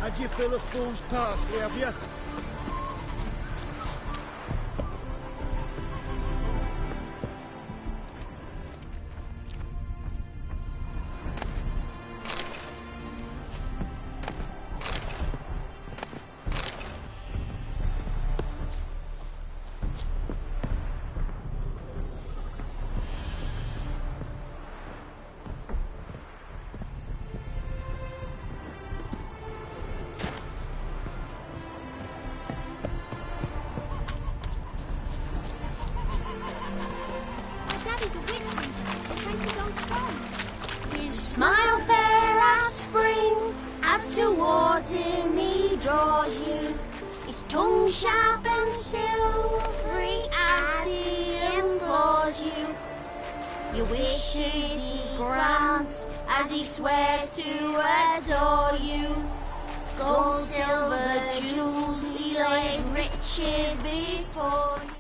Had you fill a fool's parsley, have you? Smile fair as spring, as towards him he draws you. His tongue sharp and silvery as he implores you. Your wishes he grants as he swears to adore you. Gold, silver, jewels, he lays riches before you.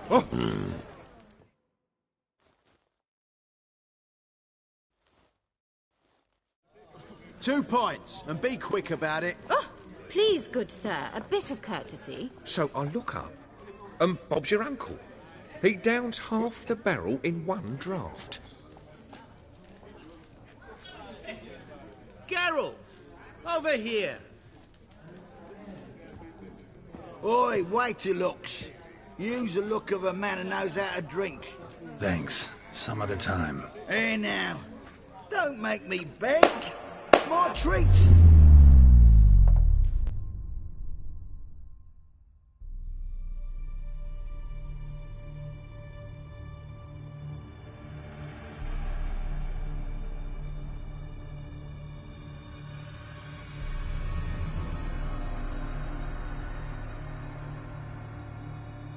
Oh. 2 pints, and be quick about it. Oh, please, good sir, a bit of courtesy. So I look up, and Bob's your uncle. He downs half the barrel in one draught. Geralt, over here. Oi, wait your looks. Use the look of a man who knows how to drink. Thanks. Some other time. Hey now, don't make me beg. My treats.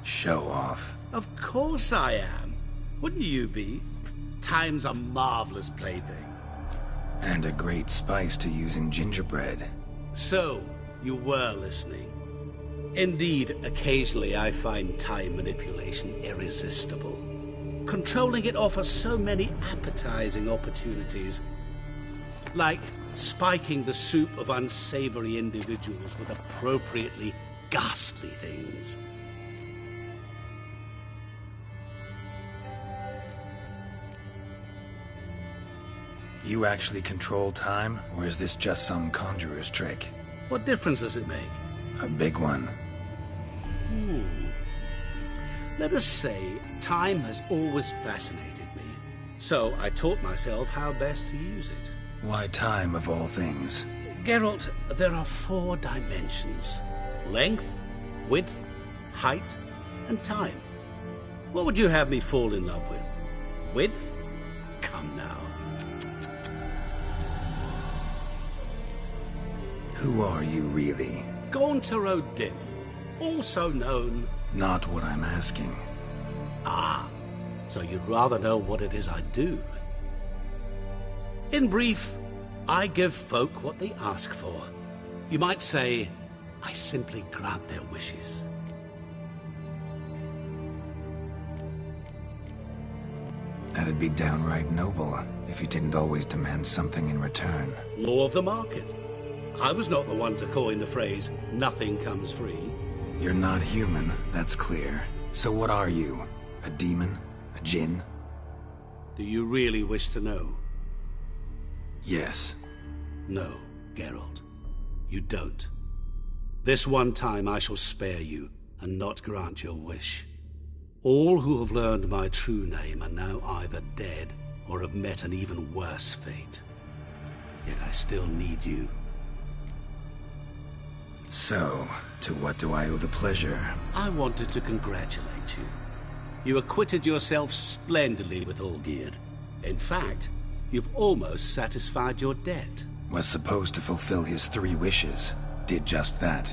Show off. Of course I am. Wouldn't you be? Time's a marvelous plaything. And a great spice to use in gingerbread. So, you were listening. Indeed, occasionally I find time manipulation irresistible. Controlling it offers so many appetizing opportunities. Like spiking the soup of unsavory individuals with appropriately ghastly things. You actually control time, or is this just some conjurer's trick? What difference does it make? A big one. Let us say time has always fascinated me. So I taught myself how best to use it. Why time, of all things? Geralt, there are 4 dimensions. Length, width, height, and time. What would you have me fall in love with? Width? Come now. Who are you, really? Gaunter O'Dim, also known... Not what I'm asking. Ah, so you'd rather know what it is I do. In brief, I give folk what they ask for. You might say, I simply grant their wishes. That'd be downright noble if you didn't always demand something in return. Law of the market. I was not the one to coin the phrase, nothing comes free. You're not human, that's clear. So what are you? A demon? A djinn? Do you really wish to know? Yes. No, Geralt. You don't. This one time I shall spare you, and not grant your wish. All who have learned my true name are now either dead, or have met an even worse fate. Yet I still need you. So, to what do I owe the pleasure? I wanted to congratulate you. You acquitted yourself splendidly with Olgierd. In fact, you've almost satisfied your debt. Was supposed to fulfill his 3 wishes. Did just that.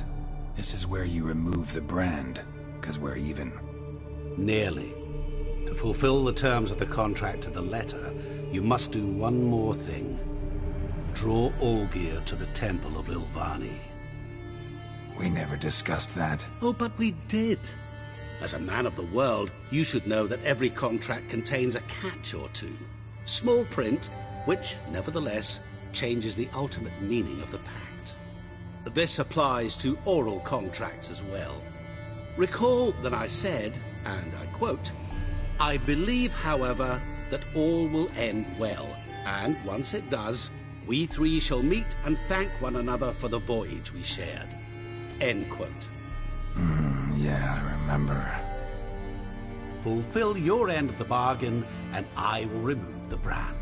This is where you remove the brand, 'cause we're even. Nearly. To fulfill the terms of the contract to the letter, you must do one more thing. Draw Olgierd to the Temple of Ilvani. We never discussed that. Oh, but we did. As a man of the world, you should know that every contract contains a catch or two. Small print, which, nevertheless, changes the ultimate meaning of the pact. This applies to oral contracts as well. Recall that I said, and I quote, "I believe, however, that all will end well, and once it does, we 3 shall meet and thank one another for the voyage we shared." End quote. Yeah, I remember. Fulfill your end of the bargain, and I will remove the brand.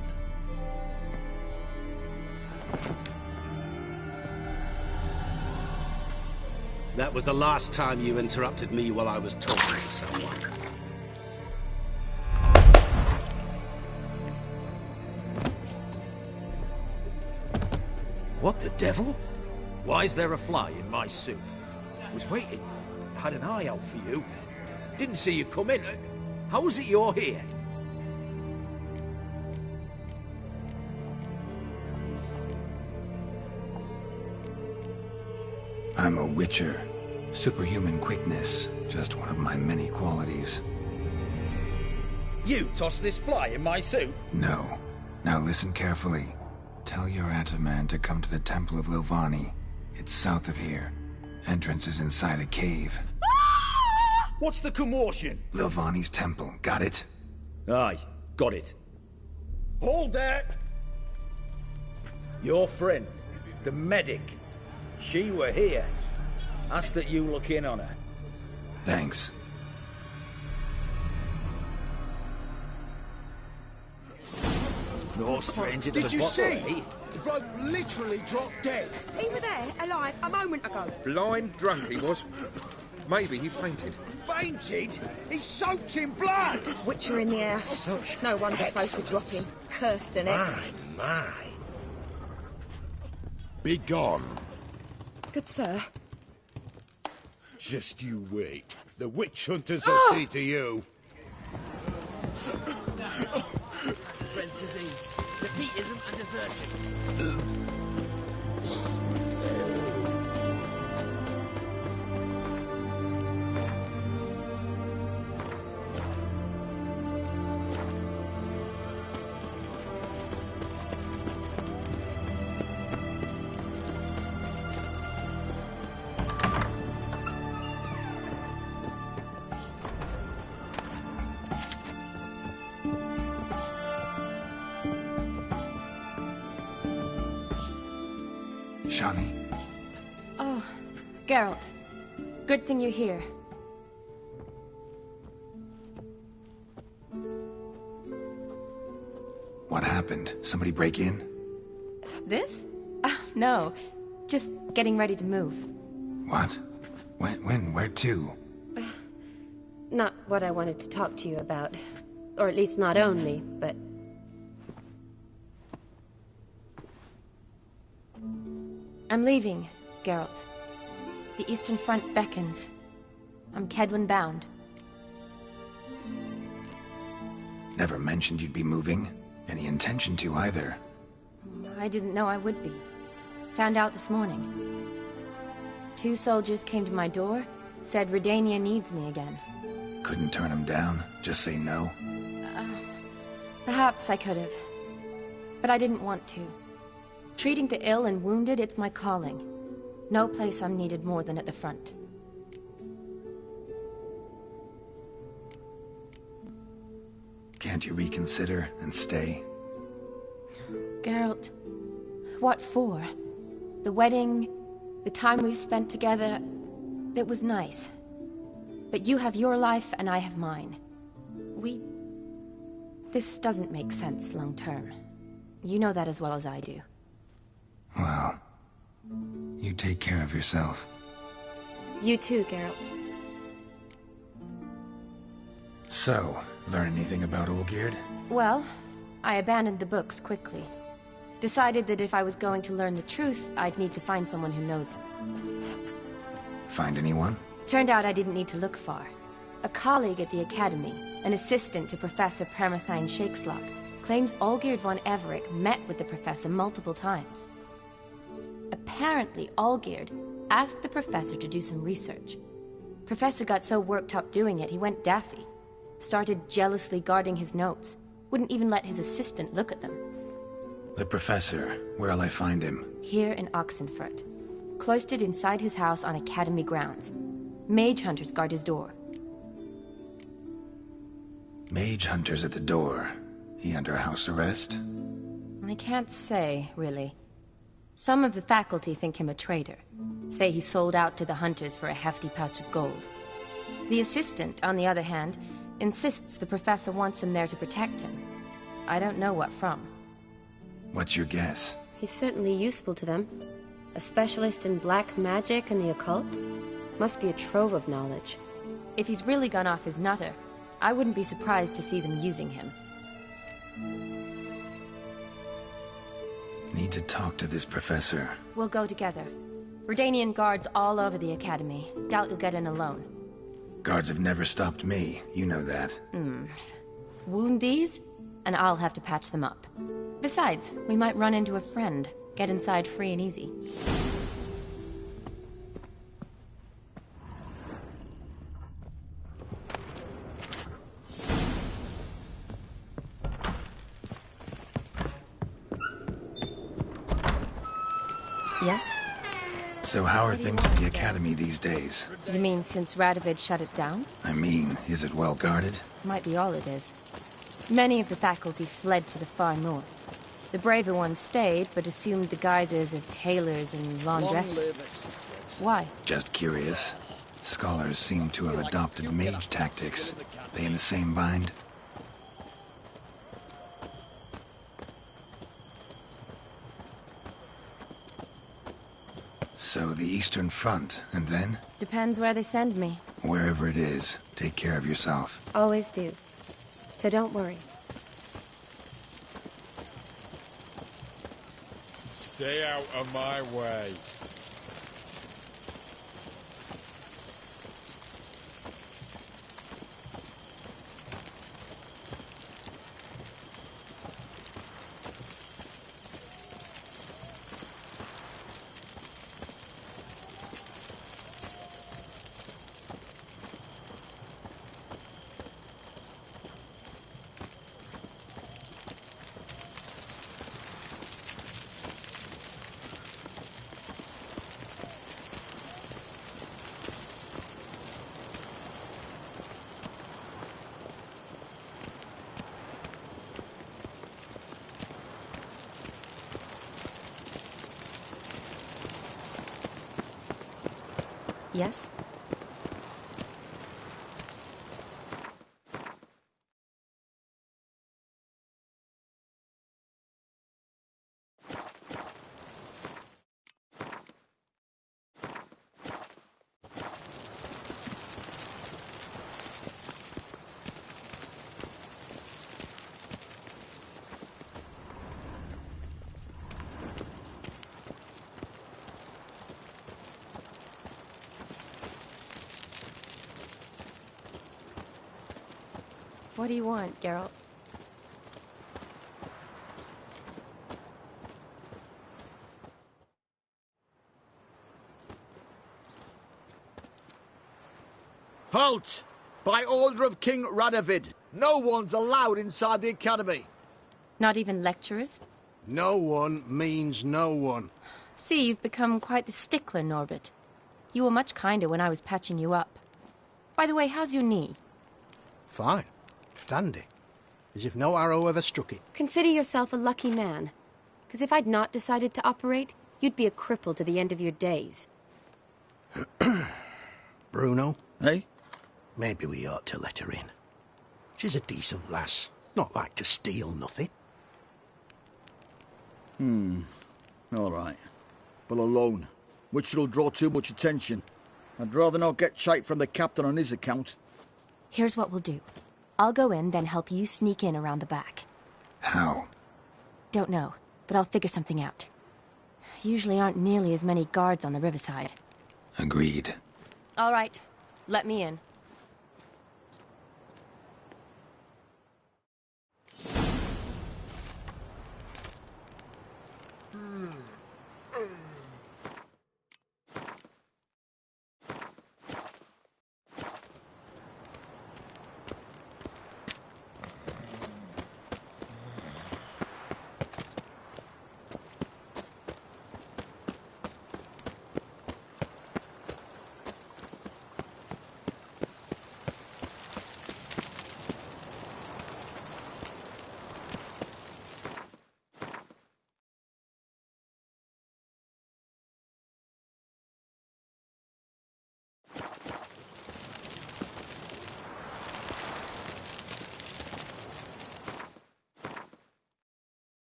That was the last time you interrupted me while I was talking to someone. What the devil? Why is there a fly in my soup? I was waiting. I had an eye out for you. Didn't see you come in. How is it you're here? I'm a witcher. Superhuman quickness. Just one of my many qualities. You tossed this fly in my soup? No. Now listen carefully. Tell your Ataman to come to the Temple of Ilvani. It's south of here. Entrance is inside a cave. What's the commotion? Ilvani's temple, got it? Aye, got it. Hold there! Your friend, the medic. She were here. Ask that you look in on her. Thanks. No stranger to the Did you bottle, see? eh? The bloke literally dropped dead. He were there, alive, a moment ago. Blind drunk he was. Maybe he fainted. Fainted? He's soaked in blood. Witcher in the house. No wonder folk were dropping. Cursed and next. My. Be gone. Good sir. Just you wait. The witch hunters will see to you. Spreads disease, defeatism and desertion. Shani? Oh, Geralt. Good thing you're here. What happened? Somebody break in? This? No. Just getting ready to move. What? When? Where to? Not what I wanted to talk to you about. Or at least not only, but... I'm leaving, Geralt. The Eastern Front beckons. I'm Kedwin bound. Never mentioned you'd be moving. Any intention to either. I didn't know I would be. Found out this morning. 2 soldiers came to my door, said Redania needs me again. Couldn't turn him down? Just say no? Perhaps I could have. But I didn't want to. Treating the ill and wounded, it's my calling. No place I'm needed more than at the front. Can't you reconsider and stay? Geralt, what for? The wedding, the time we've spent together, it was nice. But you have your life and I have mine. This doesn't make sense long term. You know that as well as I do. Well, you take care of yourself. You too, Geralt. So, learn anything about Olgierd? Well, I abandoned the books quickly. Decided that if I was going to learn the truth, I'd need to find someone who knows him. Find anyone? Turned out I didn't need to look far. A colleague at the Academy, an assistant to Professor Permathine Shakeslok, claims Olgierd von Everec met with the professor multiple times. Apparently, Olgierd asked the professor to do some research. Professor got so worked up doing it, he went daffy. Started jealously guarding his notes. Wouldn't even let his assistant look at them. The professor, where'll I find him? Here in Oxenfurt. Cloistered inside his house on Academy grounds. Mage hunters guard his door. Mage hunters at the door. He under house arrest? I can't say, really. Some of the faculty think him a traitor. Say he sold out to the hunters for a hefty pouch of gold. The assistant, on the other hand, insists the professor wants him there to protect him. I don't know what from. What's your guess? He's certainly useful to them. A specialist in black magic and the occult? Must be a trove of knowledge. If he's really gone off his nutter, I wouldn't be surprised to see them using him. Need to talk to this professor. We'll go together. Redanian guards all over the Academy. Doubt you'll get in alone. Guards have never stopped me, you know that. Wound these, and I'll have to patch them up. Besides, we might run into a friend. Get inside free and easy. Yes? So how are things at the Academy these days? You mean since Radovid shut it down? I mean, is it well guarded? Might be all it is. Many of the faculty fled to the far north. The braver ones stayed, but assumed the guises of tailors and laundresses. Why? Just curious. Scholars seem to have adopted mage tactics. They in the same bind? So the Eastern Front, and then? Depends where they send me. Wherever it is, take care of yourself. Always do. So don't worry. Stay out of my way. Yes? What do you want, Geralt? Halt! By order of King Radovid, No one's allowed inside the academy. Not even lecturers? No one means no one. See, you've become quite the stickler, Norbert. You were much kinder when I was patching you up. By the way, how's your knee? Fine. Dandy. As if no arrow ever struck it. Consider yourself a lucky man. Because if I'd not decided to operate, you'd be a cripple to the end of your days. Bruno? Hey? Maybe we ought to let her in. She's a decent lass. Not like to steal nothing. All right. But alone, which will draw too much attention. I'd rather not get shite from the captain on his account. Here's what we'll do. I'll go in, then help you sneak in around the back. How? Don't know, but I'll figure something out. Usually aren't nearly as many guards on the riverside. Agreed. All right, let me in.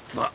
Fuck.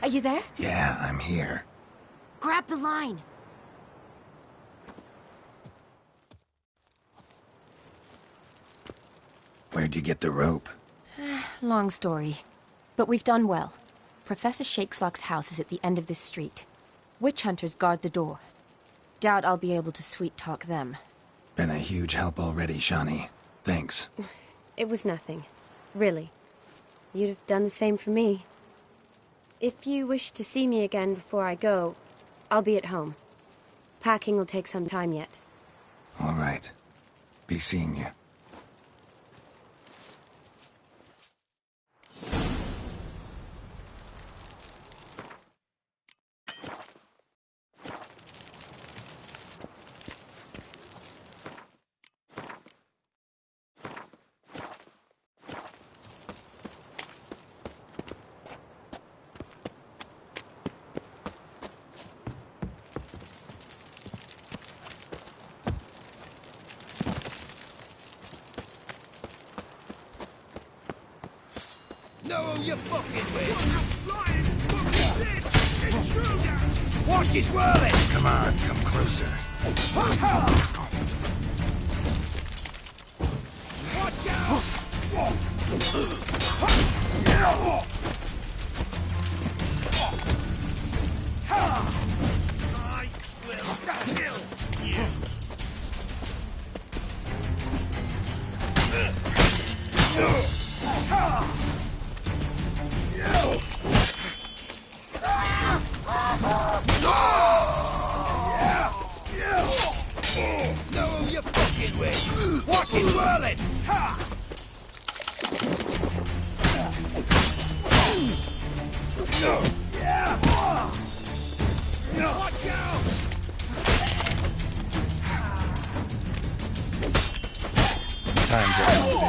Are you there? Yeah, I'm here. Grab the line. Where'd you get the rope? Long story. But we've done well. Professor Shakeslock's house is at the end of this street. Witch hunters guard the door. Doubt I'll be able to sweet-talk them. Been a huge help already, Shawnee. Thanks. It was nothing. Really. You'd have done the same for me. If you wish to see me again before I go, I'll be at home. Packing will take some time yet. All right. Be seeing you. Know who you're fucking with. Watch his whirling! Come on, come closer. Watch out! I will kill you! Know who you're fucking with! Watch his whirling! Watch out! Time's up.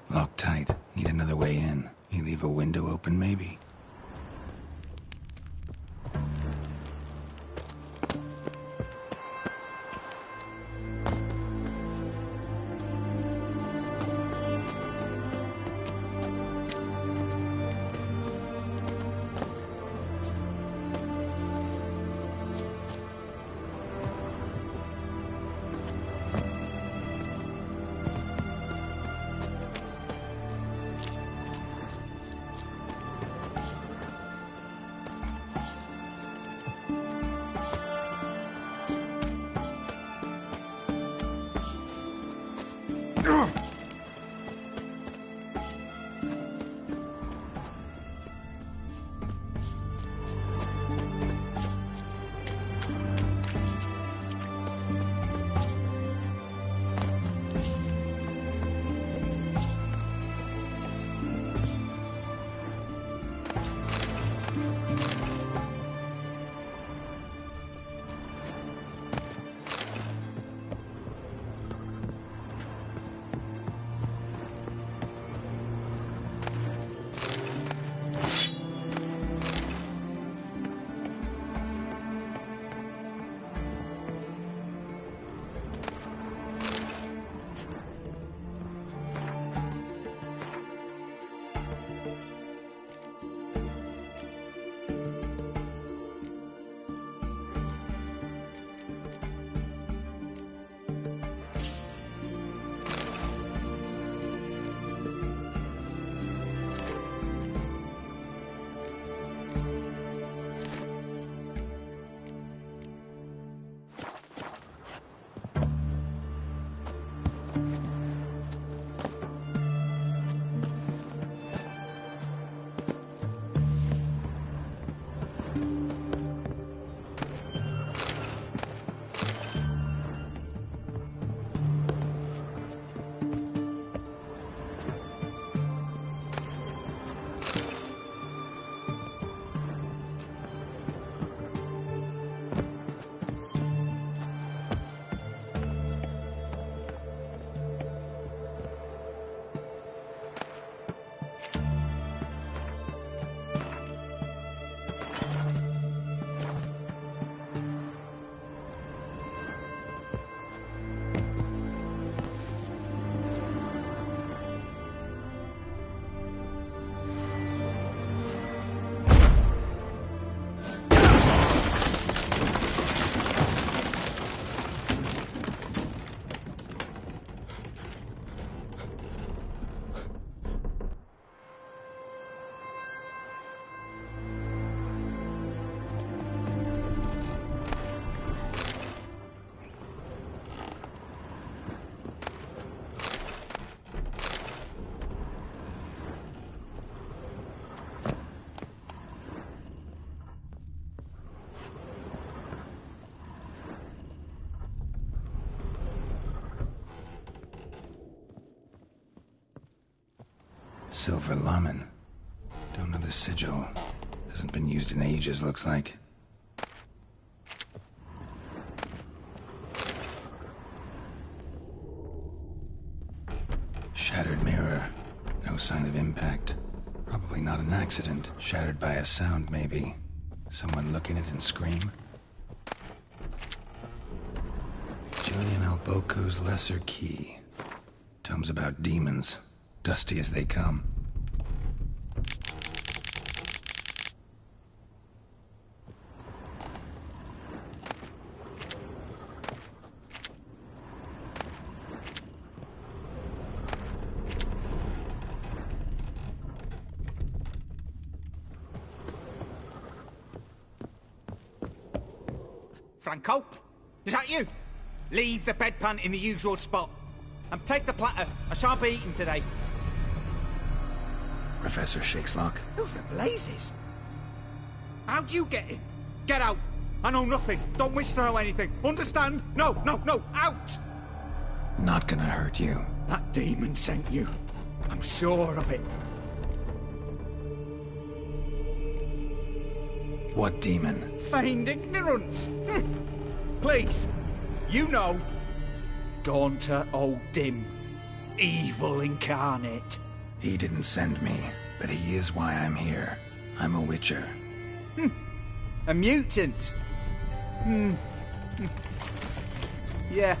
Locked tight. Need another way in. You leave a window open, maybe? Silver Lamen. Don't know the sigil. Hasn't been used in ages, looks like. Shattered mirror. No sign of impact. Probably not an accident. Shattered by a sound, maybe. Someone look in it and scream? Julian Alboco's Lesser Key. Tomes about demons. Dusty as they come. Franco? Is that you? Leave the bedpan in the usual spot. And take the platter. I shan't be eating today. Professor Shakeslock? Who the blazes? How'd you get in? Get out. I know nothing. Don't wish to know anything. Understand? No, no, no. Out! Not gonna hurt you. That demon sent you. I'm sure of it. What demon? Feigned ignorance. Please. You know. Gaunter O'Dim. Evil incarnate. He didn't send me, but he is why I'm here. I'm a witcher. A mutant. Yeah.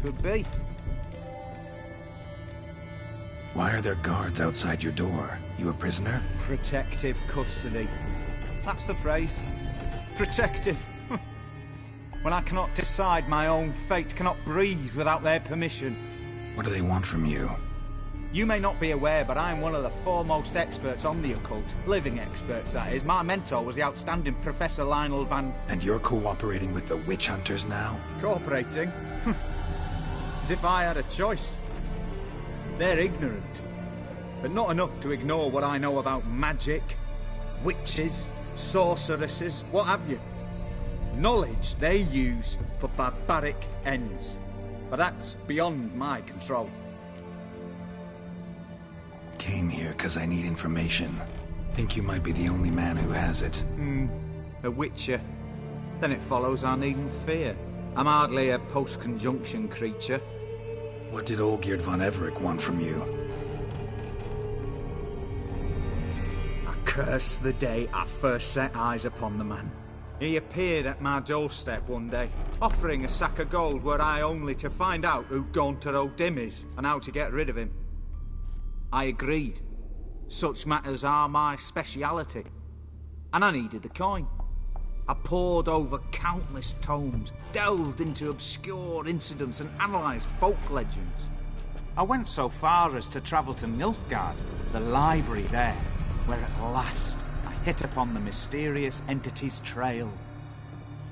Could be. Why are there guards outside your door? You a prisoner? Protective custody. That's the phrase. Protective. When I cannot decide my own fate, cannot breathe without their permission. What do they want from you? You may not be aware, but I am one of the foremost experts on the occult. Living experts, that is. My mentor was the outstanding Professor Lionel Van... And you're cooperating with the witch hunters now? Cooperating? As if I had a choice. They're ignorant, but not enough to ignore what I know about magic, witches, sorceresses, what have you. Knowledge they use for barbaric ends. But that's beyond my control. Came here because I need information. Think you might be the only man who has it. A witcher. Then it follows I needn't fear. I'm hardly a post-conjunction creature. What did Olgierd von Everec want from you? I curse the day I first set eyes upon the man. He appeared at my doorstep one day, offering a sack of gold were I only to find out who Gaunter O'Dim is and how to get rid of him. I agreed. Such matters are my speciality. And I needed the coin. I pored over countless tomes, delved into obscure incidents and analysed folk legends. I went so far as to travel to Nilfgaard, the library there, where at last I hit upon the mysterious entity's trail.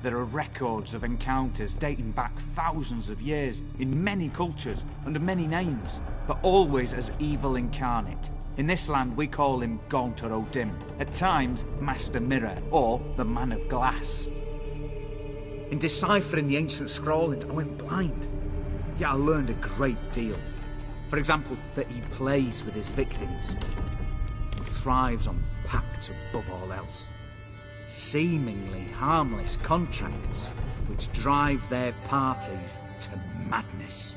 There are records of encounters dating back thousands of years in many cultures under many names, but always as evil incarnate. In this land we call him Gaunter O'Dim, at times Master Mirror or the Man of Glass. In deciphering the ancient scrawlings I went blind, yet I learned a great deal. For example, that he plays with his victims and thrives on pacts above all else. Seemingly harmless contracts which drive their parties to madness.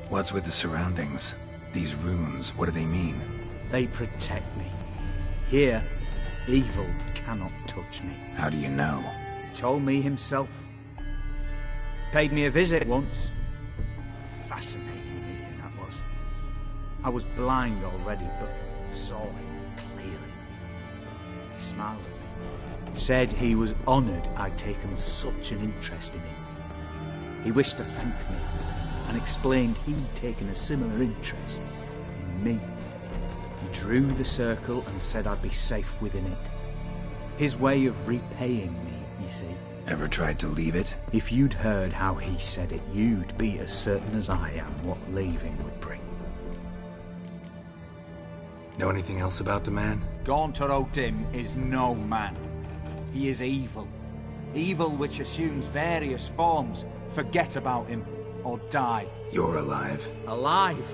What's with the surroundings? These runes, what do they mean? They protect me. Here, evil cannot touch me. How do you know? He told me himself. Paid me a visit once. Fascinating meeting that was. I was blind already, but saw him clearly. He smiled at me. Said he was honoured I'd taken such an interest in him. He wished to thank me, and explained he'd taken a similar interest in me. He drew the circle and said I'd be safe within it. His way of repaying me, you see. Ever tried to leave it? If you'd heard how he said it, you'd be as certain as I am what leaving would bring. Know anything else about the man? Gaunter O'Dim is no man. He is evil. Evil which assumes various forms. Forget about him. or die. You're alive. Alive?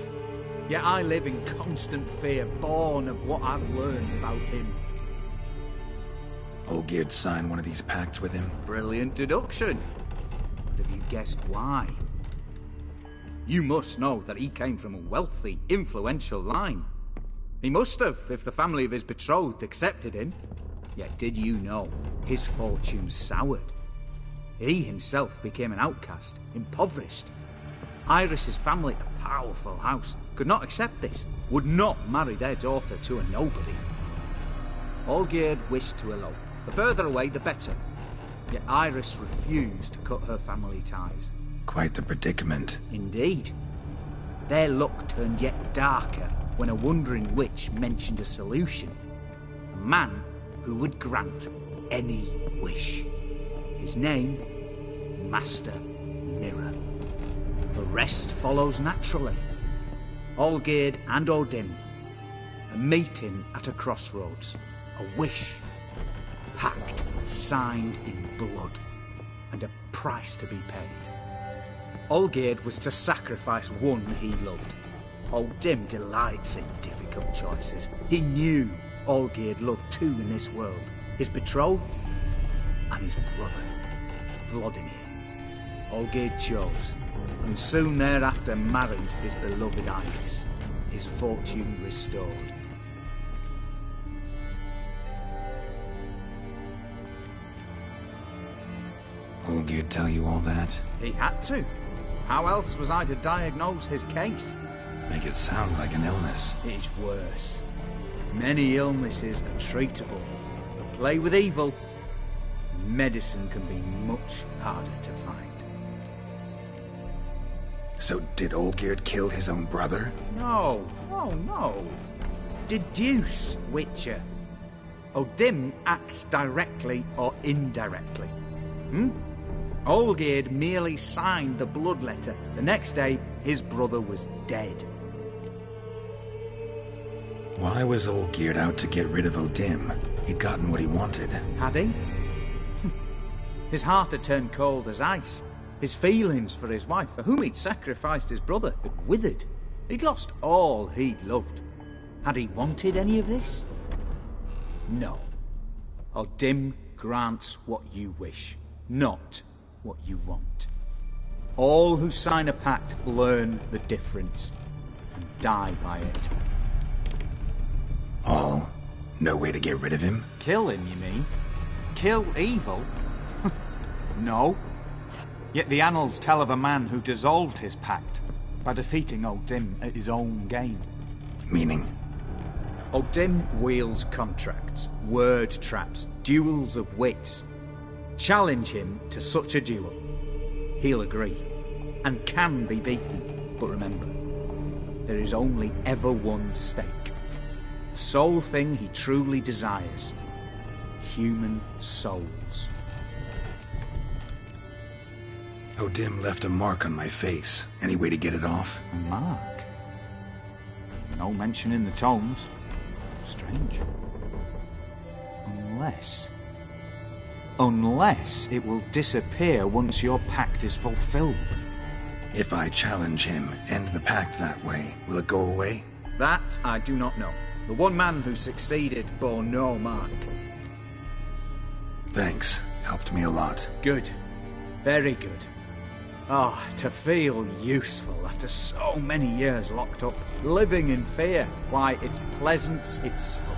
Yet I live in constant fear, born of what I've learned about him. Olgierd signed one of these pacts with him? Brilliant deduction. But have you guessed why? You must know that he came from a wealthy, influential line. He must have, if the family of his betrothed accepted him. Yet did you know his fortune soured? He himself became an outcast, impoverished. Iris's family, a powerful house, could not accept this, would not marry their daughter to a nobody. Olgierd wished to elope. The further away, the better. Yet Iris refused to cut her family ties. Quite the predicament. Indeed. Their luck turned yet darker when a wandering witch mentioned a solution. A man who would grant any wish. His name, Master Mirror. The rest follows naturally. Olgierd and Odin, a meeting at a crossroads, a wish, a pact signed in blood, and a price to be paid. Olgierd was to sacrifice one he loved. Odin delights in difficult choices. He knew Olgierd loved two in this world, his betrothed and his brother, Vladimir. Olgierd chose, and soon thereafter married his beloved Iris, his fortune restored. Olgierd tell you all that? He had to. How else was I to diagnose his case? Make it sound like an illness. It's worse. Many illnesses are treatable, but play with evil, medicine can be much harder to find. So did Olgierd kill his own brother? No. Deduce, Witcher. Odin acts directly or indirectly. Olgierd merely signed the blood letter. The next day, his brother was dead. Why was Olgierd out to get rid of Odin? He'd gotten what he wanted. Had he? His heart had turned cold as ice. His feelings for his wife, for whom he'd sacrificed his brother, had withered. He'd lost all he'd loved. Had he wanted any of this? No. Odin grants what you wish, not what you want. All who sign a pact learn the difference and die by it. All? No way to get rid of him? Kill him, you mean? Kill evil? No. Yet the annals tell of a man who dissolved his pact by defeating Odin at his own game. Meaning? Odin wields contracts, word traps, duels of wits. Challenge him to such a duel. He'll agree, and can be beaten. But remember, there is only ever one stake. The sole thing he truly desires. Human souls. Odin left a mark on my face. Any way to get it off? A mark? No mention in the tomes. Strange. Unless it will disappear once your pact is fulfilled. If I challenge him, end the pact that way, will it go away? That I do not know. The one man who succeeded bore no mark. Thanks. Helped me a lot. Good. Very good. Oh, to feel useful after so many years locked up, living in fear. Why, it's pleasance itself.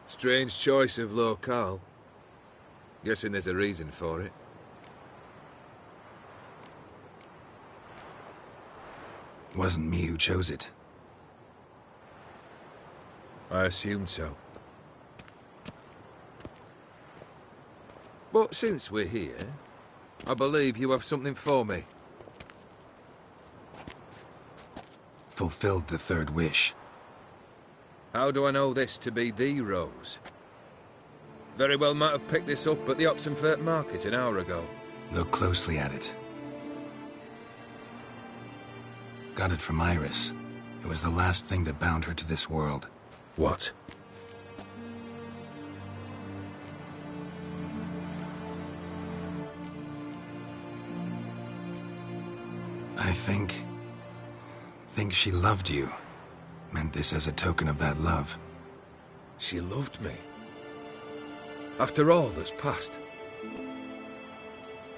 Strange choice of locale. Guessing there's a reason for it. Wasn't me who chose it. I assumed so. But since we're here, I believe you have something for me. Fulfilled the third wish. How do I know this to be the rose? Very well might have picked this up at the Oxenfurt market an hour ago. Look closely at it. Got it from Iris. It was the last thing that bound her to this world. What? I think she loved you. Meant this as a token of that love. She loved me. After all that's passed.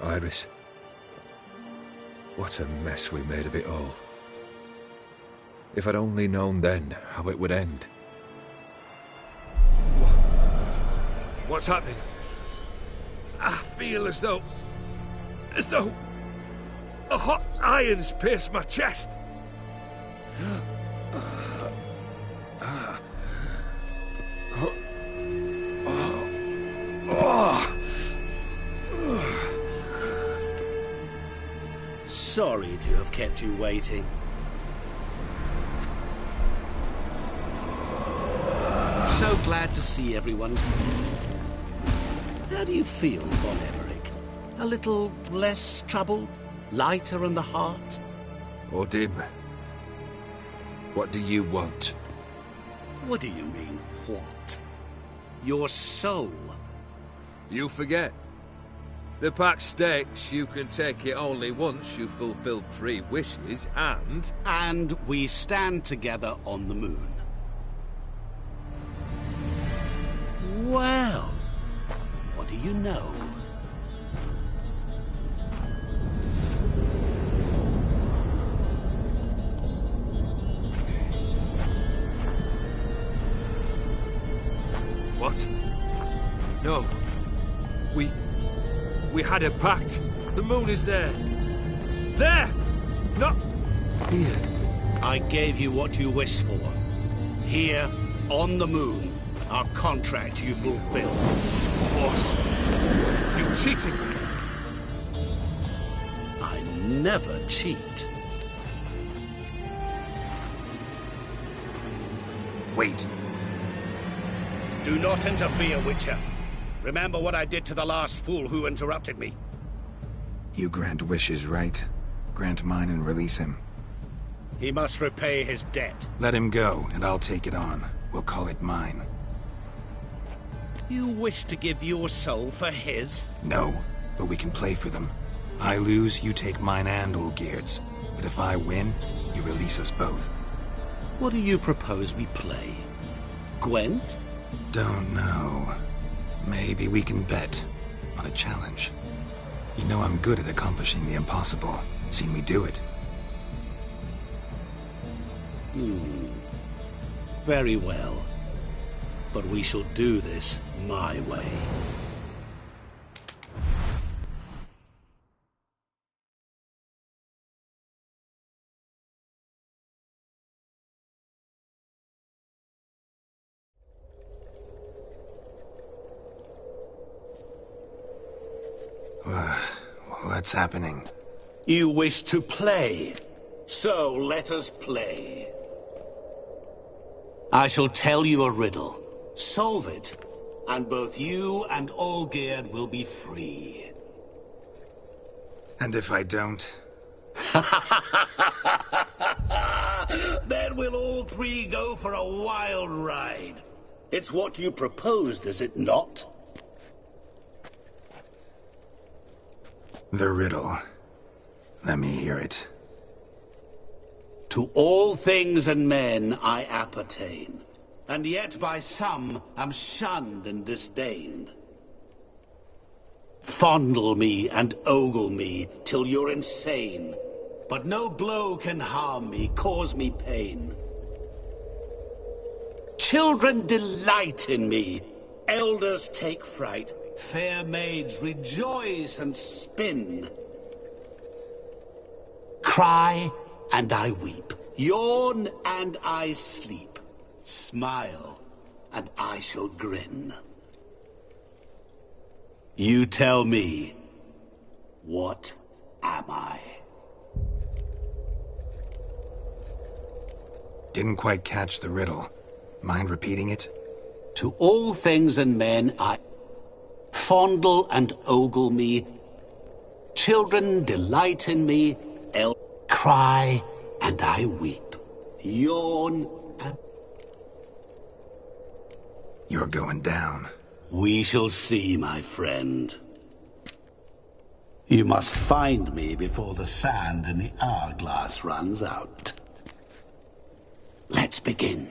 Iris. What a mess we made of it all. If I'd only known then how it would end. What's happening? I feel as though a hot iron's pierced my chest. Sorry to have kept you waiting. So glad to see everyone's moved. How do you feel, Von Emmerich? A little less troubled? Lighter in the heart? Or dim? What do you want? What do you mean, what? Your soul. You forget. The pact states you can take it only once you've fulfilled 3 wishes, and... And we stand together on the moon. Well, what do you know? What? No. We had a pact. The moon is there. There! Not here. I gave you what you wished for. Here, on the moon, our contract you fulfilled. Boss, you cheating me. I never cheat. Wait. Do not interfere, Witcher. Remember what I did to the last fool who interrupted me. You grant wishes, right? Grant mine and release him. He must repay his debt. Let him go, and I'll take it on. We'll call it mine. You wish to give your soul for his? No, but we can play for them. I lose, you take mine and Olgierd's. But if I win, you release us both. What do you propose we play? Gwent? Don't know. Maybe we can bet on a challenge. You know I'm good at accomplishing the impossible. Seen me do it. Very well. But we shall do this my way. What's happening? You wish to play, so let us play. I shall tell you a riddle. Solve it, and both you and Olgierd will be free. And if I don't? Then we'll all three go for a wild ride. It's what you proposed, is it not? The riddle. Let me hear it. To all things and men I appertain, and yet by some am shunned and disdained. Fondle me and ogle me till you're insane, but no blow can harm me, cause me pain. Children delight in me, elders take fright, fair maids rejoice and spin. Cry and I weep, yawn and I sleep, smile and I shall grin. You tell me, what am I? Didn't quite catch the riddle. Mind repeating it? To all things and men I fondle and ogle me. Children delight in me. Cry and I weep. Yawn and... You're going down. We shall see, my friend. You must find me before the sand in the hourglass runs out. Let's begin.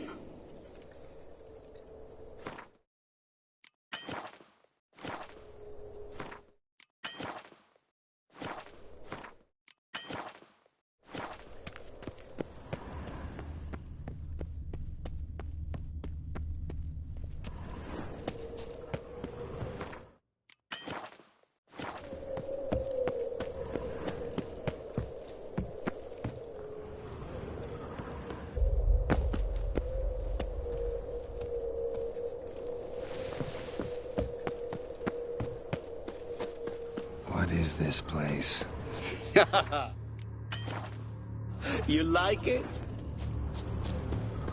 What is this place? You like it?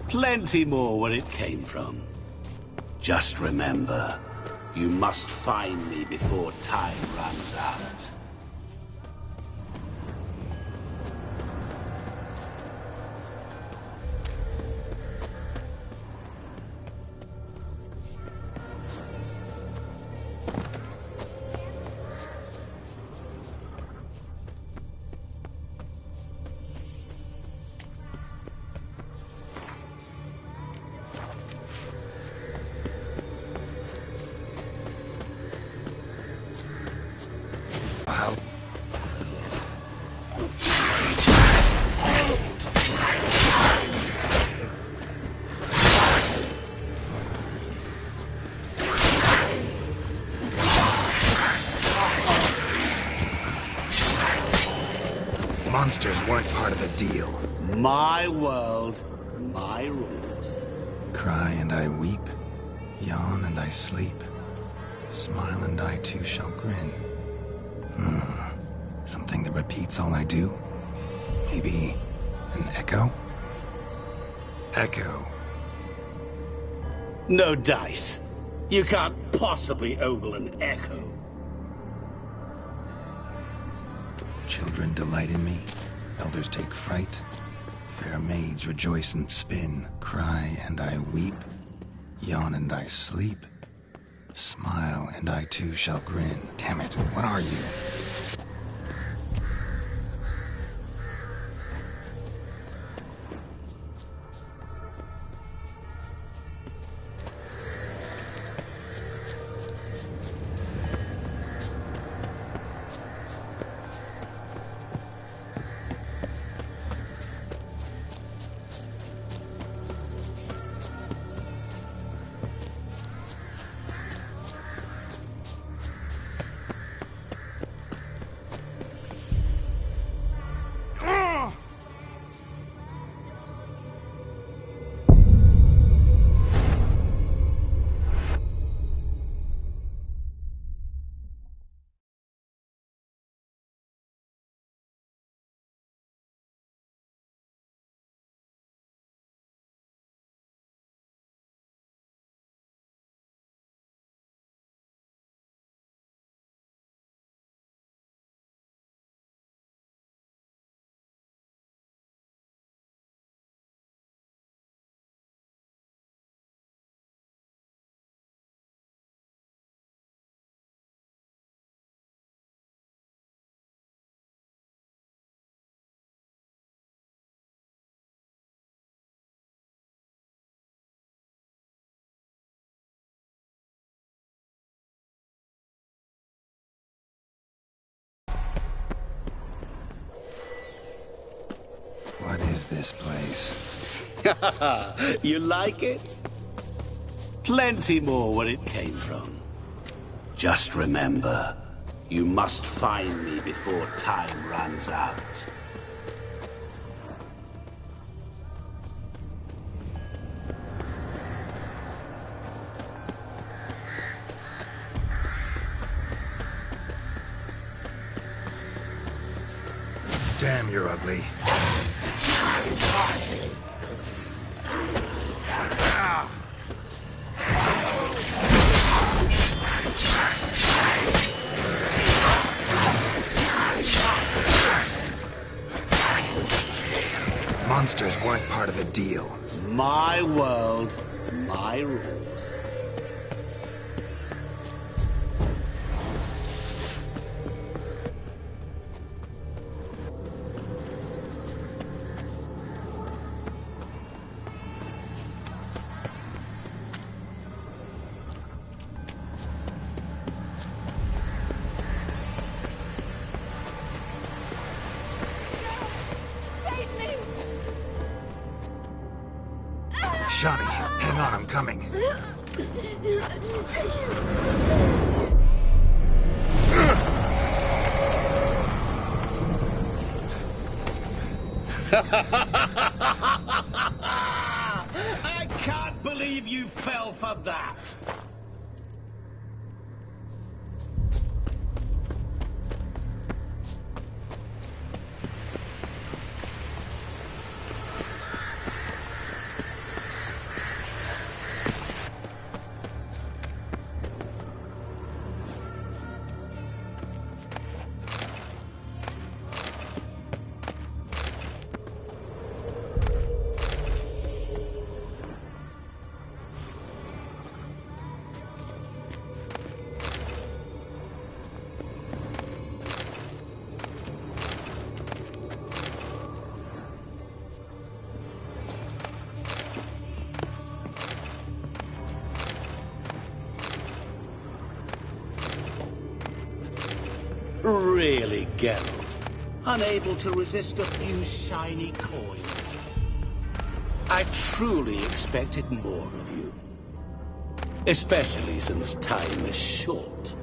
Plenty more where it came from. Just remember, you must find me before time runs out. Monsters weren't part of the deal. My world, my rules. Cry and I weep, yawn and I sleep, smile and I too shall grin. Something that repeats all I do? Maybe an echo? Echo. No dice. You can't possibly ogle an echo. Children delight in me, elders take fright, fair maids rejoice and spin, cry and I weep, yawn and I sleep, smile and I too shall grin. Damn it, what are you? this place. You like it? Plenty more where it came from. Just remember, you must find me before time runs out. Damn, you're ugly. Monsters weren't part of the deal. My world, my rules. Shawnee, hang on, I'm coming. I can't believe you fell for that. Really, Geralt? Unable to resist a few shiny coins? I truly expected more of you. Especially since time is short.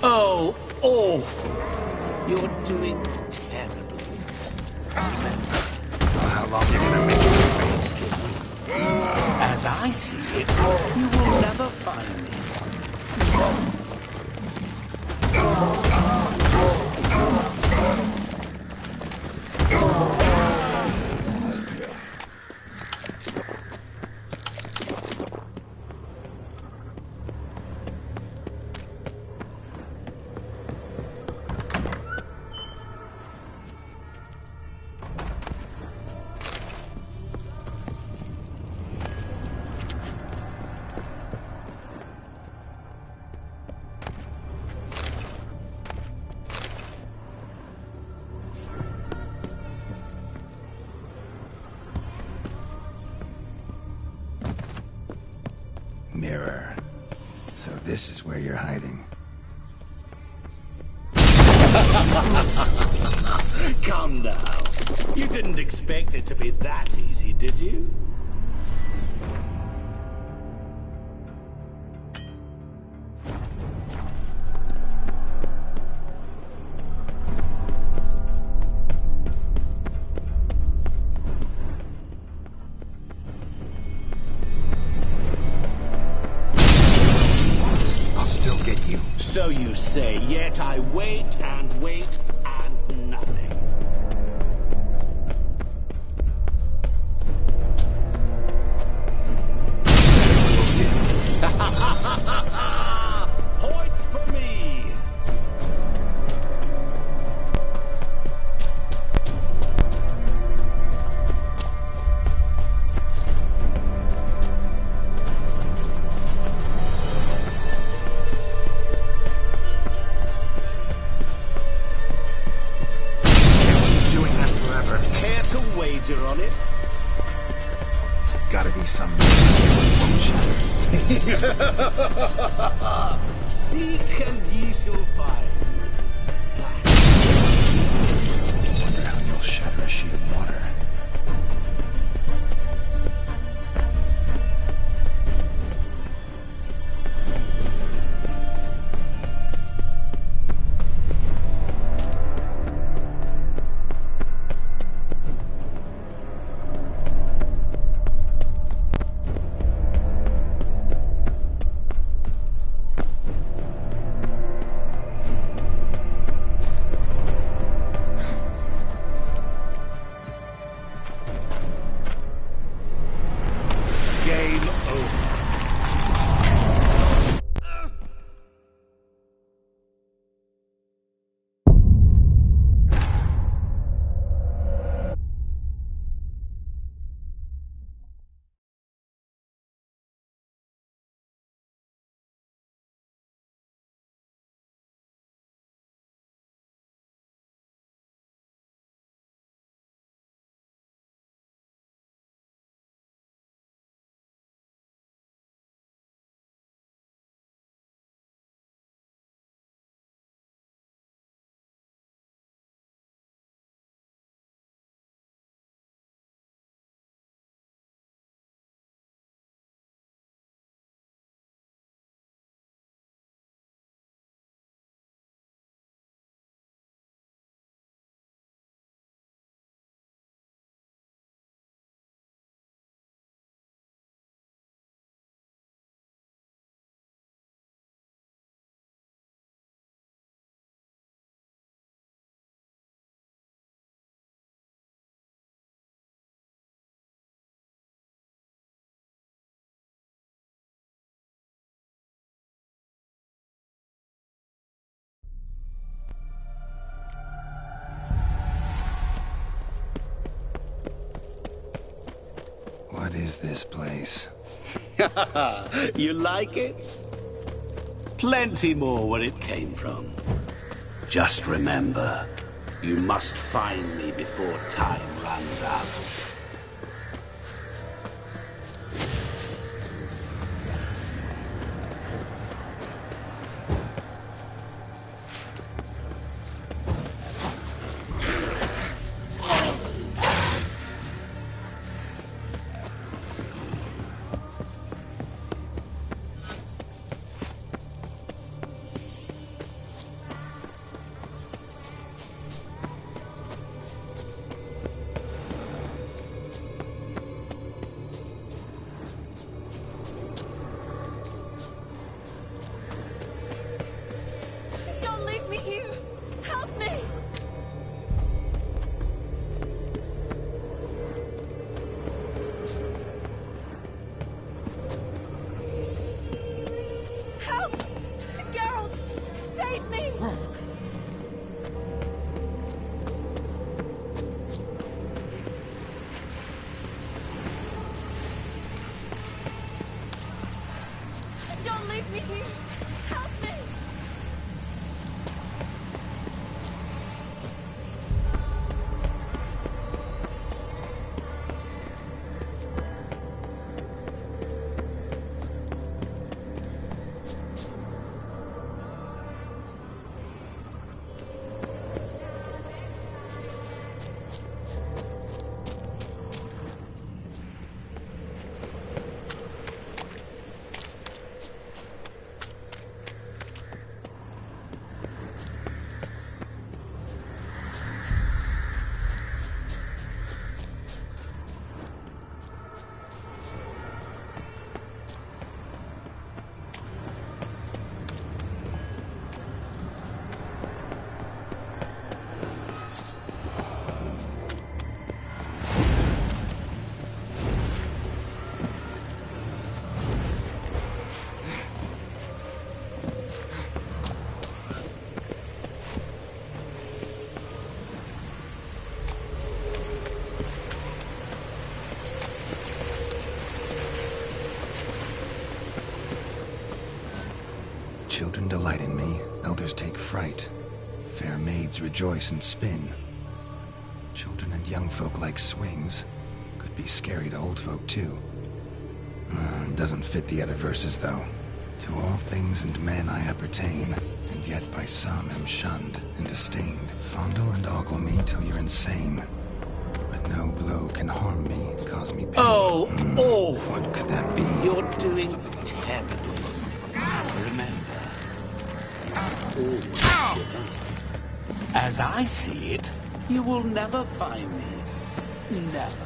Oh, awful. You're doing terribly. Remember. How long are you gonna make it wait? As I see it, you will never find me. Mirror. So this is where you're hiding. Calm down. You didn't expect it to be that easy, did you? So you say, yet I wait and wait and nothing. Point for me. Wager on it? Gotta be some Seek and ye shall find. Wonder how you'll shatter a sheet of water. What is this place? You like it? Plenty more where it came from. Just remember, you must find me before time runs out. Children delight in me, elders take fright. Fair maids rejoice and spin. Children and young folk like swings. Could be scary to old folk, too. Doesn't fit the other verses, though. To all things and men I appertain, and yet by some am shunned and disdained. Fondle and ogle me till you're insane. But no blow can harm me, cause me pain. Oh, what could that be? You're doing terribly. Remember, always give up. As I see it, you will never find me. Never.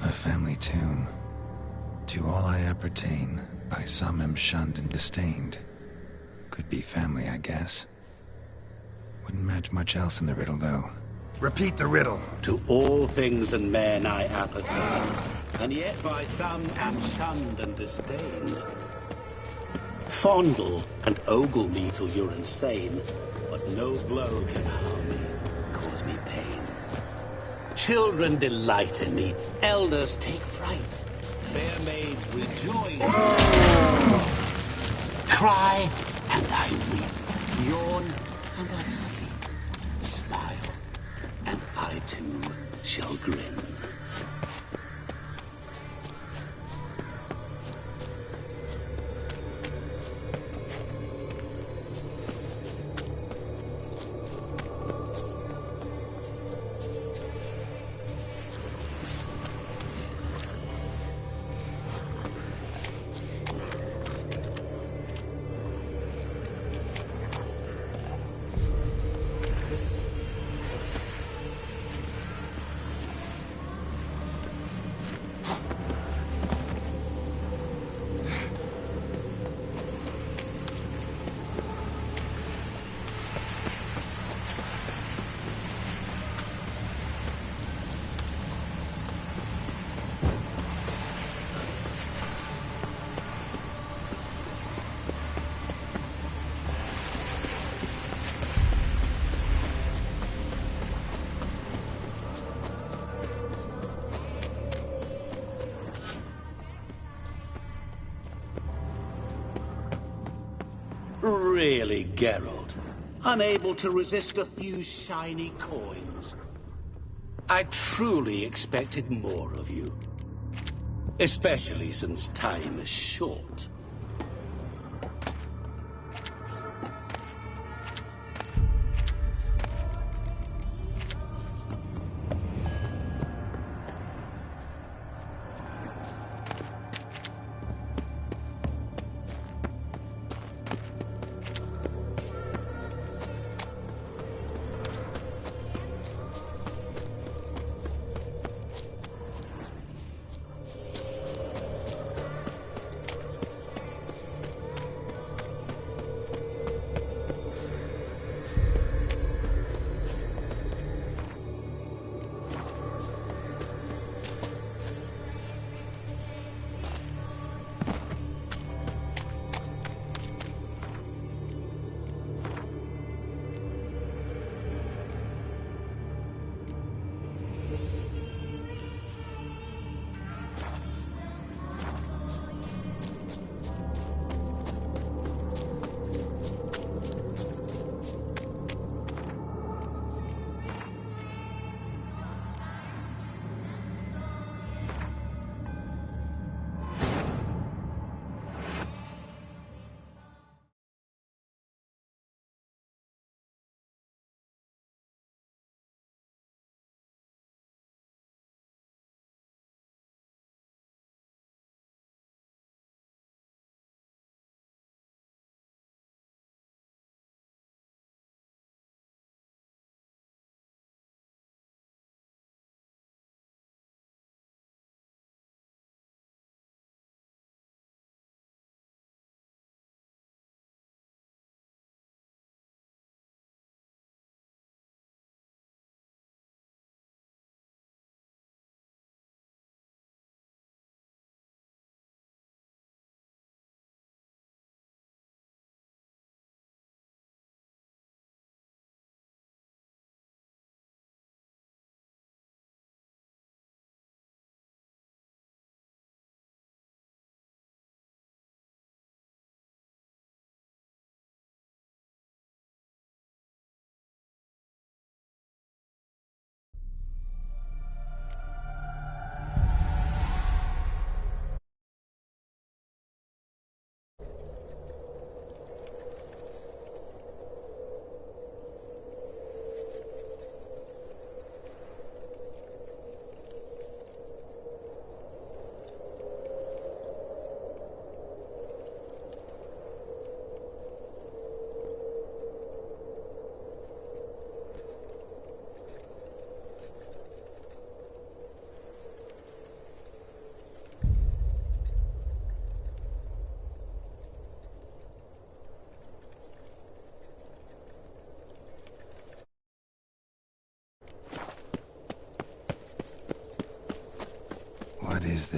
A family tune. To all I appertain, by some am shunned and disdained. Could be family, I guess. Wouldn't match much else in the riddle, though. Repeat the riddle. To all things and men I appertain, and yet by some am shunned and disdained. Fondle and ogle me till you're insane, but no blow can harm me, cause me pain. Children delight in me, elders take fright. Fair maids rejoice. Cry, and I weep. Yawn, and I sleep. Smile, and I too shall grin. Really, Geralt? Unable to resist a few shiny coins? I truly expected more of you. Especially since time is short.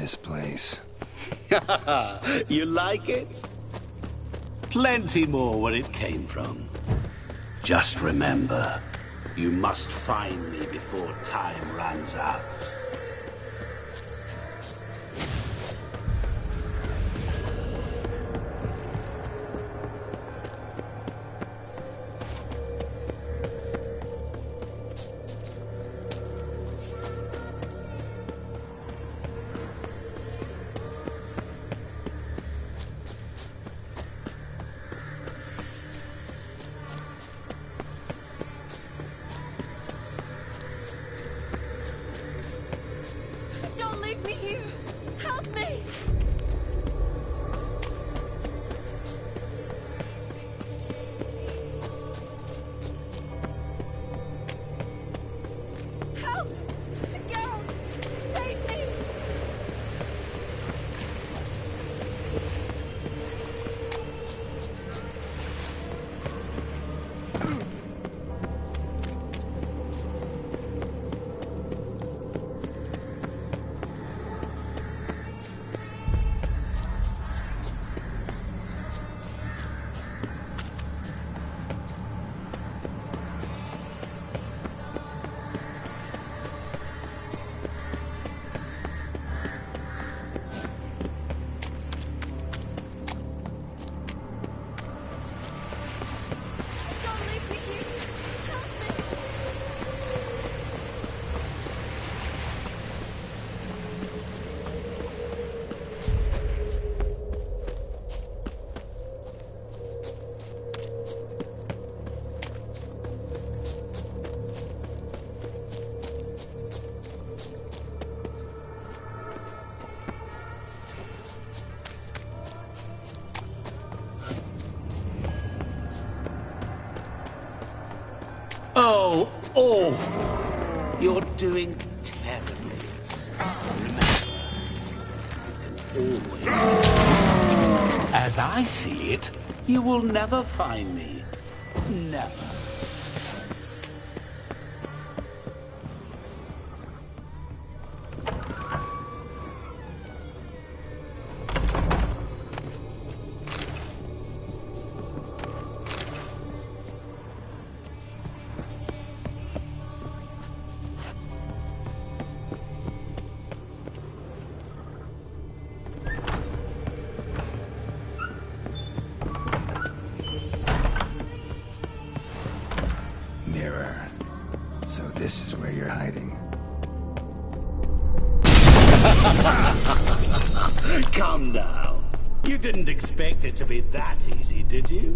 this place. You like it? Plenty more where it came from. Just remember, you must find me before time runs out. Don't leave me here! Help me! Help! Geralt! Save me! Don't leave me here! Help me! Oh, awful. You're doing terribly. Remember, you can always... As I see it, you will never find me. Never. Mirror. So this is where you're hiding. Calm down. You didn't expect it to be that easy, did you?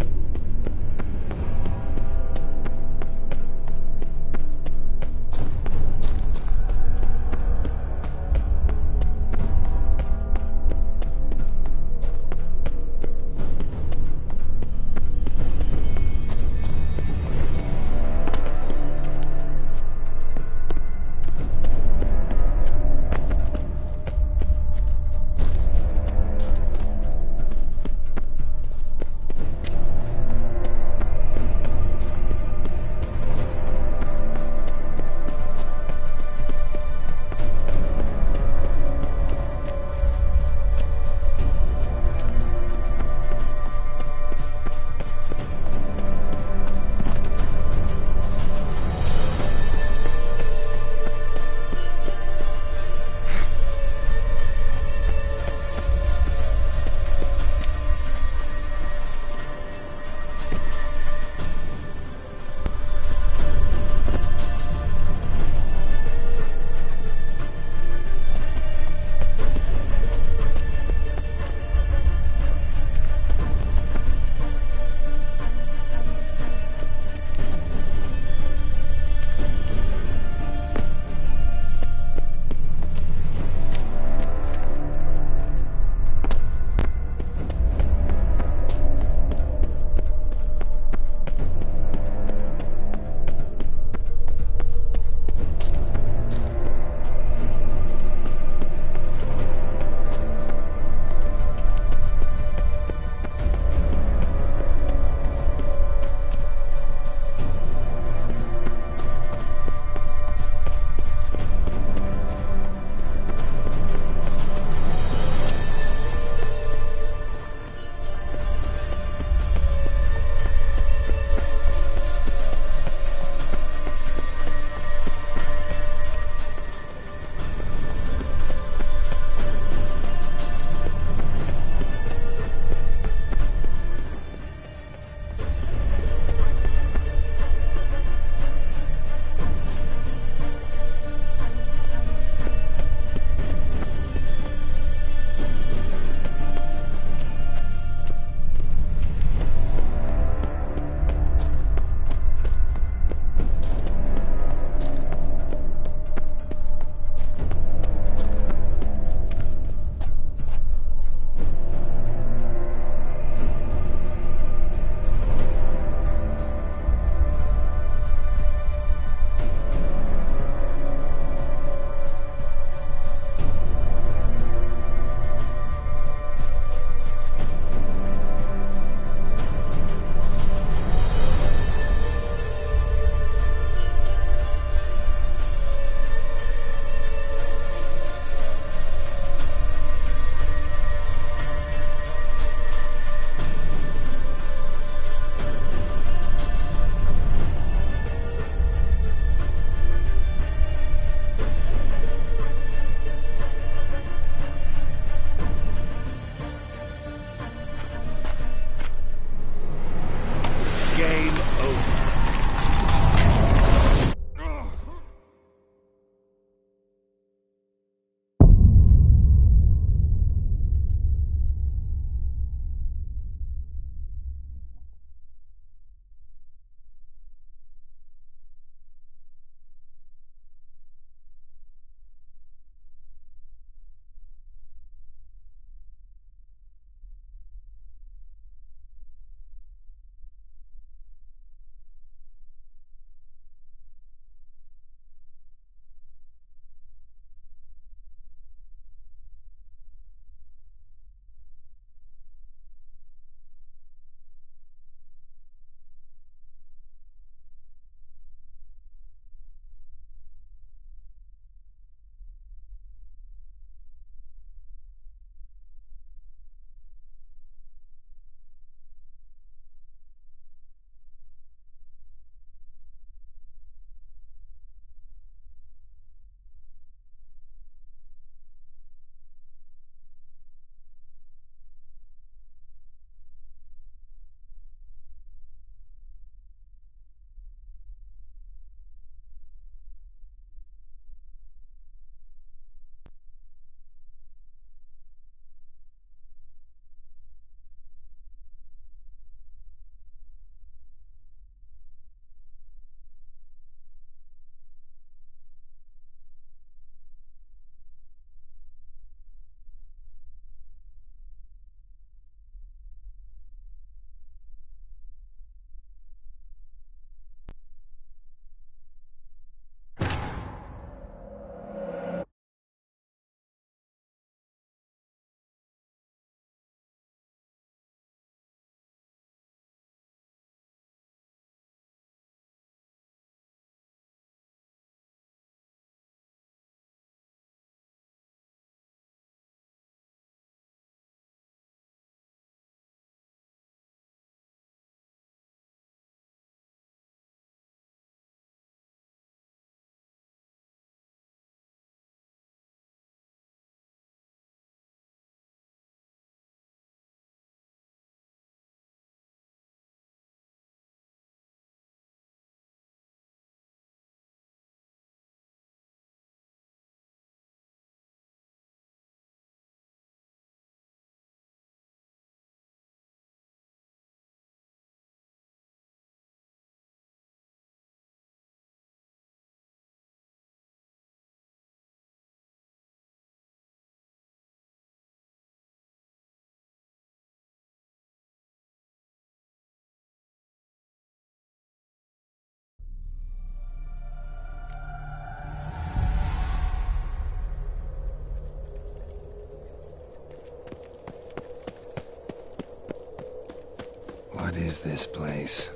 What is this place?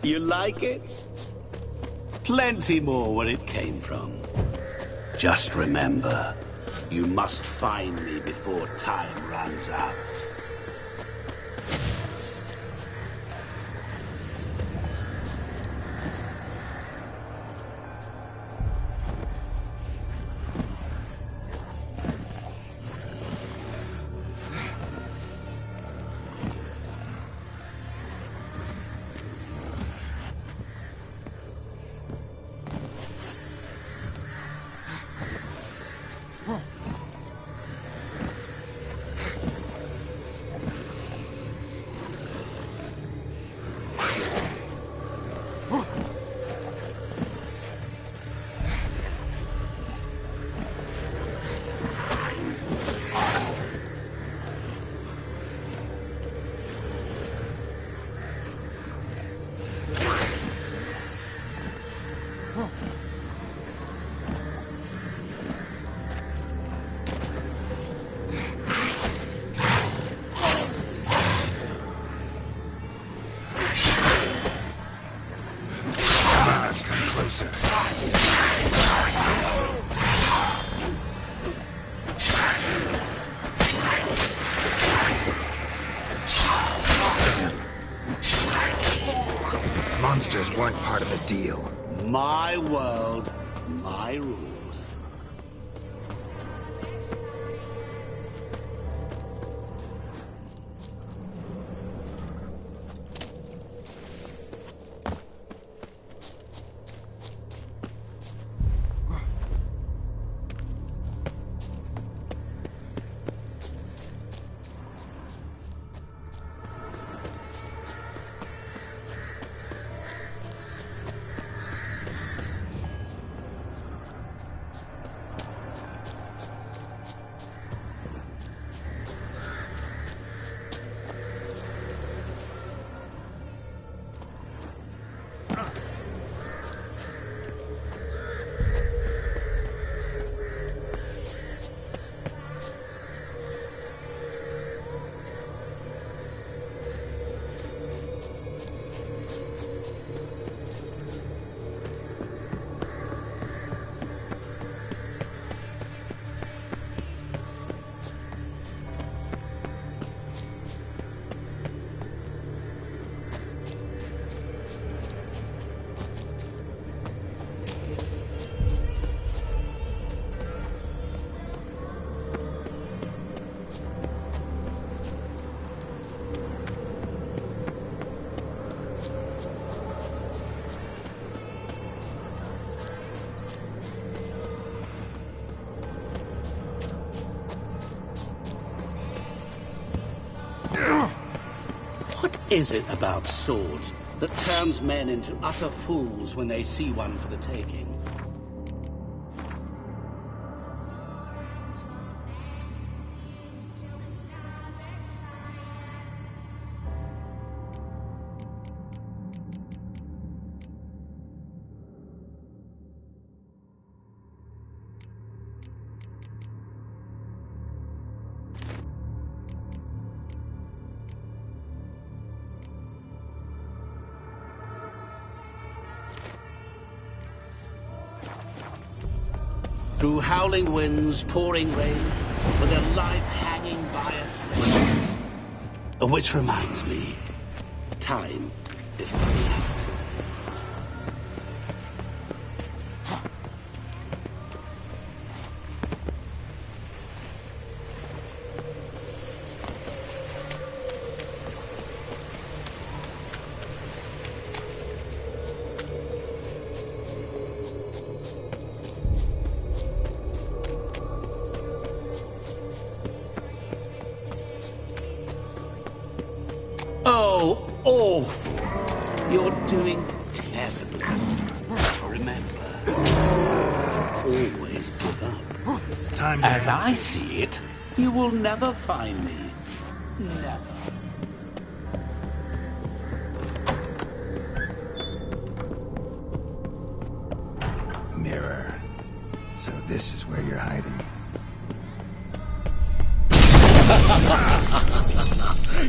You like it? Plenty more where it came from. Just remember, you must find me before time runs out. Monsters weren't part of the deal. My world, my rules. What is it about swords that turns men into utter fools when they see one for the taking? Through howling winds, pouring rain, with their life hanging by a thread. Which reminds me, time is running out. Oh, awful. You're doing terribly. Remember, always give up. As I see it, you will never find me. Never. Mirror. So this is where you're hiding.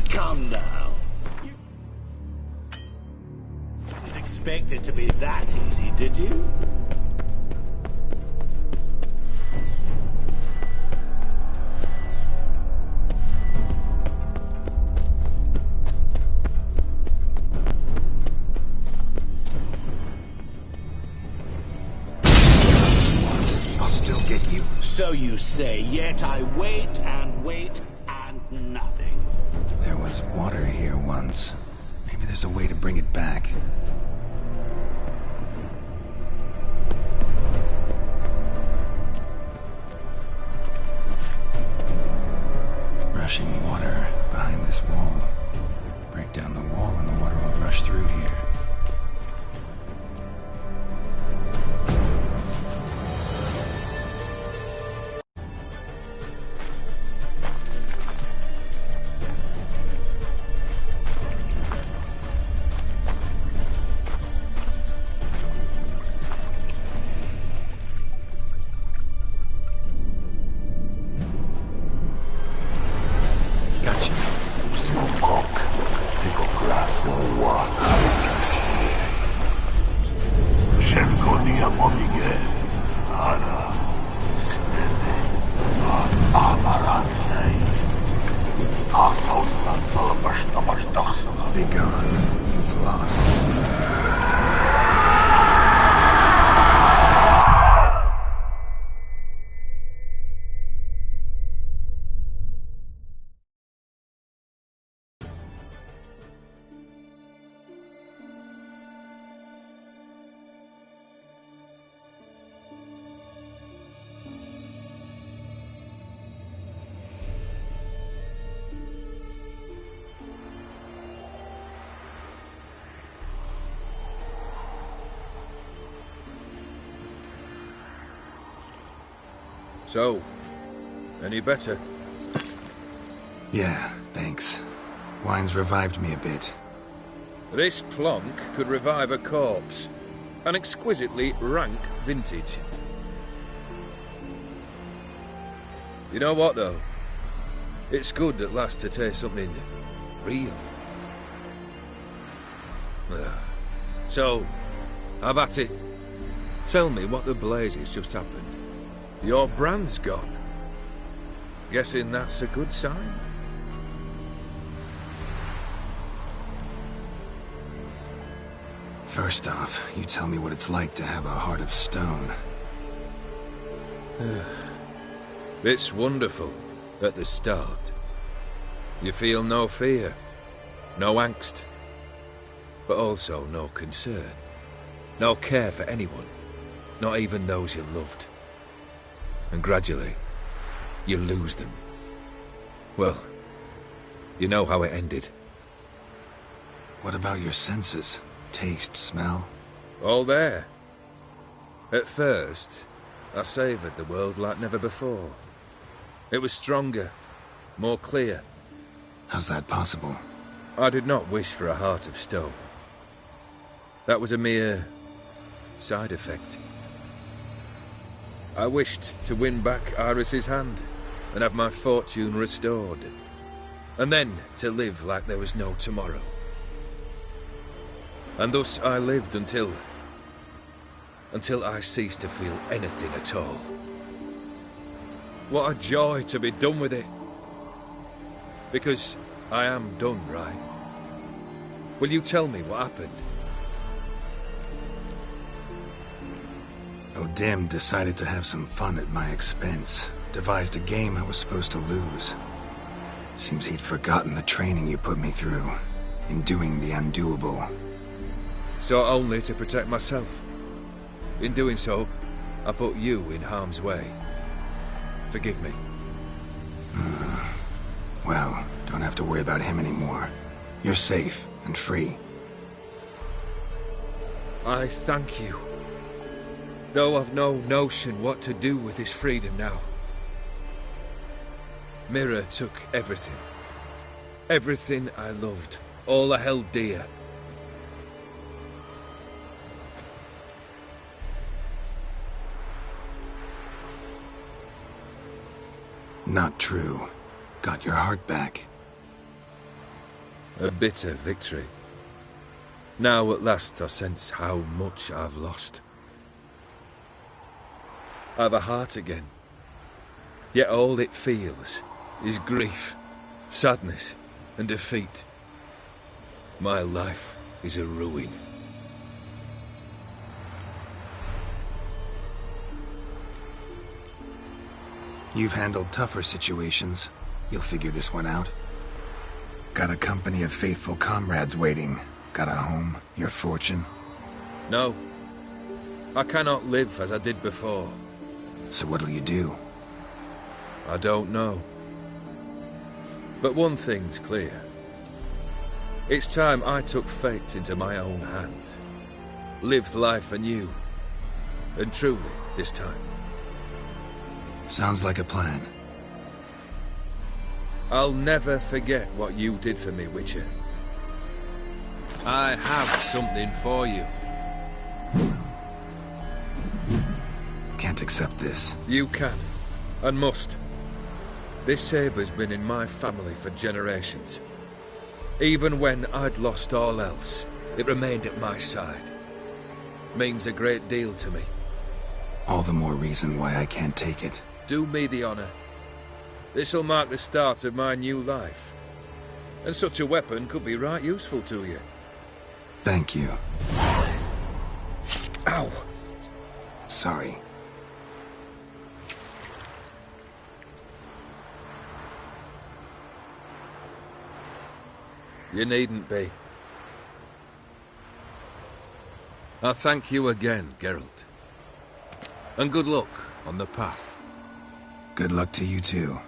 Come now. expect it to be that easy, did you? I'll still get you. So you say, yet I wait and wait and nothing. There was water here once. Maybe there's a way to bring it back. Rushing water behind this wall. Break down the wall and the water will rush through here. So, any better? Yeah, thanks. Wine's revived me a bit. This plonk could revive a corpse. An exquisitely rank vintage. You know what, though? It's good at last to taste something real. So, have at it. Tell me what the blazes just happened. Your brand's gone. Guessing that's a good sign? First off, you tell me what it's like to have a heart of stone. It's wonderful at the start. You feel no fear, no angst, but also no concern, no care for anyone, not even those you loved. And gradually, you lose them. Well, you know how it ended. What about your senses? Taste, smell? All there. At first, I savoured the world like never before. It was stronger, more clear. How's that possible? I did not wish for a heart of stone. That was a mere side effect. I wished to win back Iris's hand and have my fortune restored. And then to live like there was no tomorrow. And thus I lived until I ceased to feel anything at all. What a joy to be done with it. Because I am done, right? Will you tell me what happened? O'Dim decided to have some fun at my expense. Devised a game I was supposed to lose. Seems he'd forgotten the training you put me through in doing the undoable. So only to protect myself. In doing so, I put you in harm's way. Forgive me. Well, don't have to worry about him anymore. You're safe and free. I thank you. Though I've no notion what to do with this freedom now. Mira took everything. Everything I loved. All I held dear. Not true. Got your heart back. A bitter victory. Now at last I sense how much I've lost. I've a heart again, yet all it feels is grief, sadness, and defeat. My life is a ruin. You've handled tougher situations. You'll figure this one out. Got a company of faithful comrades waiting. Got a home, your fortune. No. I cannot live as I did before. So what'll you do? I don't know. But one thing's clear. It's time I took fate into my own hands. Lived life anew. And truly, this time. Sounds like a plan. I'll never forget what you did for me, Witcher. I have something for you. Can't accept this. You can, and must. This sabre's been in my family for generations. Even when I'd lost all else, it remained at my side. Means a great deal to me. All the more reason why I can't take it. Do me the honor. This'll mark the start of my new life. And such a weapon could be right useful to you. Thank you. Ow! Sorry. You needn't be. I thank you again, Geralt. And good luck on the path. Good luck to you too.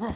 Huh.